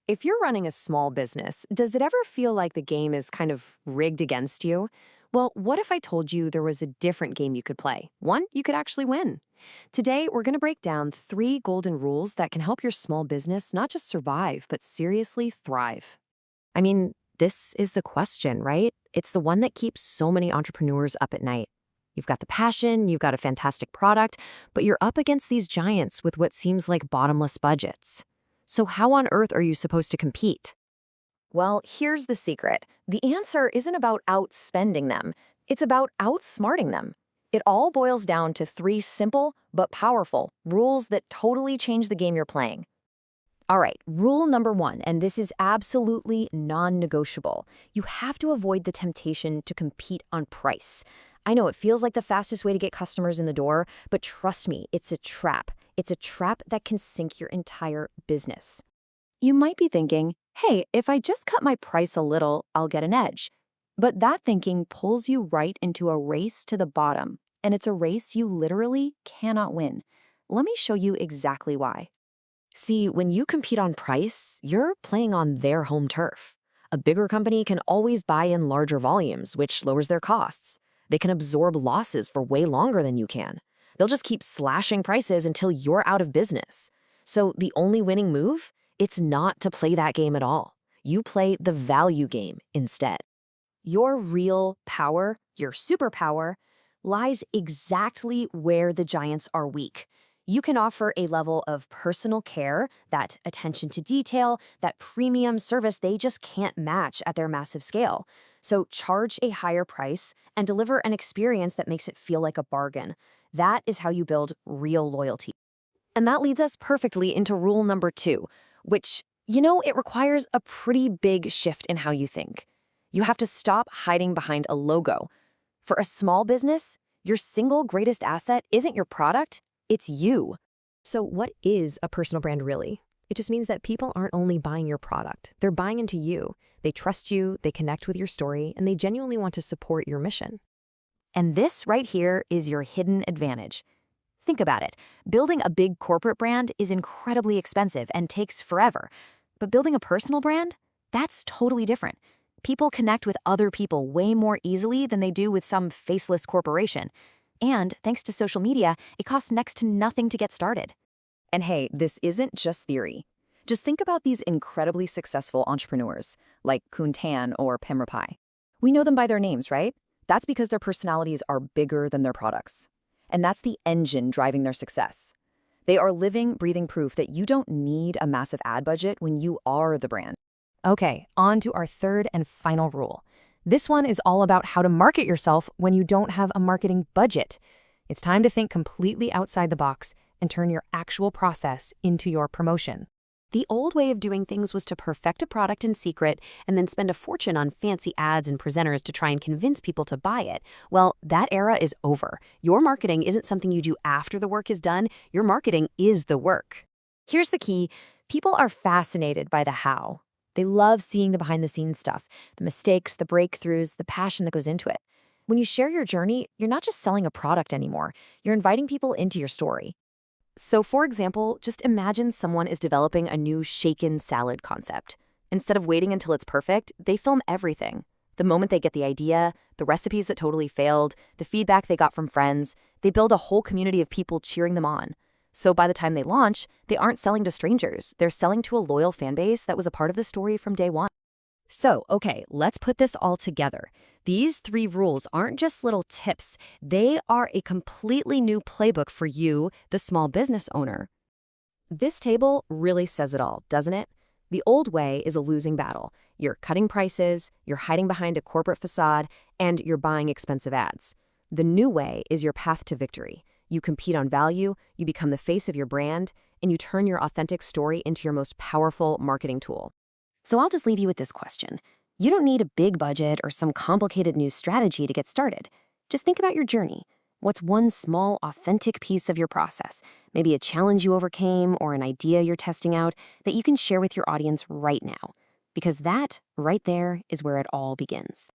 If you're running a small business, does it ever feel like the game is kind of rigged against you? Well, what if I told you there was a different game you could play? One you could actually win. Today, we're going to break down 3 golden rules that can help your small business not just survive, but seriously thrive. I mean, this is the question, right? It's the one that keeps so many entrepreneurs up at night. You've got the passion, you've got a fantastic product, but you're up against these giants with what seems like bottomless budgets. So how on earth are you supposed to compete? Well, here's the secret. The answer isn't about outspending them. It's about outsmarting them. It all boils down to 3 simple but powerful rules that totally change the game you're playing. All right, rule number 1, and this is absolutely non-negotiable. You have to avoid the temptation to compete on price. I know it feels like the fastest way to get customers in the door, but trust me, it's a trap. It's a trap that can sink your entire business. You might be thinking, hey, if I just cut my price a little, I'll get an edge. But that thinking pulls you right into a race to the bottom, and it's a race you literally cannot win. Let me show you exactly why. See, when you compete on price, you're playing on their home turf. A bigger company can always buy in larger volumes, which lowers their costs. They can absorb losses for way longer than you can. They'll just keep slashing prices until you're out of business. So the only winning move? It's not to play that game at all. You play the value game instead. Your real power, your superpower, lies exactly where the giants are weak. You can offer a level of personal care, that attention to detail, that premium service they just can't match at their massive scale. So charge a higher price and deliver an experience that makes it feel like a bargain. That is how you build real loyalty. And that leads us perfectly into rule number 2, which, it requires a pretty big shift in how you think. You have to stop hiding behind a logo. For a small business, your single greatest asset isn't your product, it's you. So what is a personal brand really? It just means that people aren't only buying your product, they're buying into you. They trust you, they connect with your story, and they genuinely want to support your mission. And this right here is your hidden advantage. Think about it. Building a big corporate brand is incredibly expensive and takes forever. But building a personal brand? That's totally different. People connect with other people way more easily than they do with some faceless corporation. And thanks to social media, it costs next to nothing to get started. And hey, this isn't just theory. Just think about these incredibly successful entrepreneurs, like Kuntan or Pimrapai. We know them by their names, right? That's because their personalities are bigger than their products. And that's the engine driving their success. They are living, breathing proof that you don't need a massive ad budget when you are the brand. Okay, on to our third and final rule. This one is all about how to market yourself when you don't have a marketing budget. It's time to think completely outside the box and turn your actual process into your promotion. The old way of doing things was to perfect a product in secret and then spend a fortune on fancy ads and presenters to try and convince people to buy it. Well, that era is over. Your marketing isn't something you do after the work is done. Your marketing is the work. Here's the key. People are fascinated by the how. They love seeing the behind-the-scenes stuff, the mistakes, the breakthroughs, the passion that goes into it. When you share your journey, you're not just selling a product anymore. You're inviting people into your story. So, for example, just imagine someone is developing a new shaken salad concept. Instead of waiting until it's perfect, they film everything. The moment they get the idea, the recipes that totally failed, the feedback they got from friends, they build a whole community of people cheering them on. So by the time they launch, they aren't selling to strangers. They're selling to a loyal fan base that was a part of the story from day one. So, okay, let's put this all together. These 3 rules aren't just little tips. They are a completely new playbook for you, the small business owner. This table really says it all, doesn't it? The old way is a losing battle. You're cutting prices, you're hiding behind a corporate facade, and you're buying expensive ads. The new way is your path to victory. You compete on value, you become the face of your brand, and you turn your authentic story into your most powerful marketing tool. So I'll just leave you with this question. You don't need a big budget or some complicated new strategy to get started. Just think about your journey. What's one small, authentic piece of your process? Maybe a challenge you overcame or an idea you're testing out that you can share with your audience right now. Because that, right there, is where it all begins.